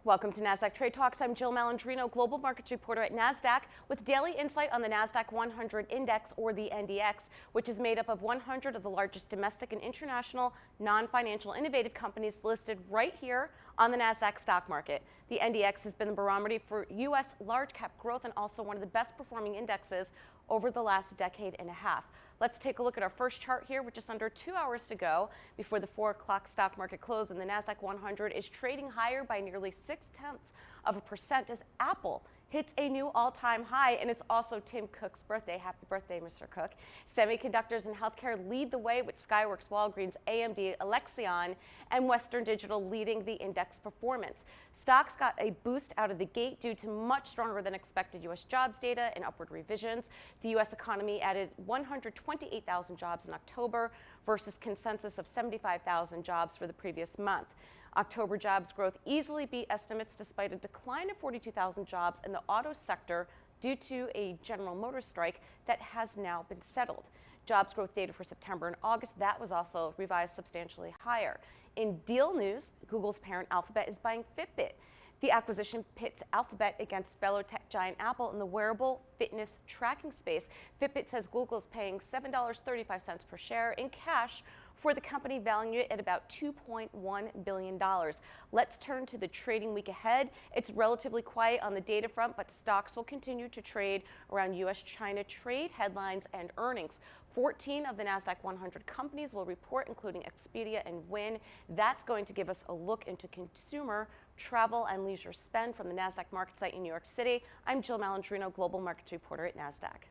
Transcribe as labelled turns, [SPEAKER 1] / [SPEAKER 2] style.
[SPEAKER 1] Welcome to Nasdaq Trade Talks. I'm Jill Malandrino, Global Markets Reporter at Nasdaq, with daily insight on the Nasdaq 100 Index, or the NDX, which is made up of 100 of the largest domestic and international non-financial innovative companies listed right here on the Nasdaq stock market. The NDX has been the barometer for U.S. large cap growth and also one of the best performing indexes over the last decade and a half. Let's take a look at our first chart here with just under 2 hours to go before the 4 o'clock stock market close, and the Nasdaq 100 is trading higher by nearly 0.6% as Apple hits a new all-time high, and it's also Tim Cook's birthday. Happy birthday, Mr. Cook. Semiconductors and healthcare lead the way with Skyworks, Walgreens, AMD, Alexion, and Western Digital leading the index performance. Stocks got a boost out of the gate due to much stronger than expected U.S. jobs data and upward revisions. The U.S. economy added 128,000 jobs in October versus consensus of 75,000 jobs for the previous month. October jobs growth easily beat estimates despite a decline of 42,000 jobs in the auto sector due to a General Motors strike that has now been settled. Jobs growth data for September and August, that was also revised substantially higher. In deal news, Google's parent Alphabet is buying Fitbit. The acquisition pits Alphabet against fellow tech giant Apple in the wearable fitness tracking space. Fitbit says Google is paying $7.35 per share in cash for the company, valuing it at about $2.1 billion. Let's turn to the trading week ahead. It's relatively quiet on the data front, but stocks will continue to trade around U.S.-China trade headlines and earnings. 14 of the Nasdaq 100 companies will report, including Expedia and Wynn. That's going to give us a look into consumer, travel, and leisure spend from the Nasdaq market site in New York City. I'm Jill Malandrino, Global Markets Reporter at Nasdaq.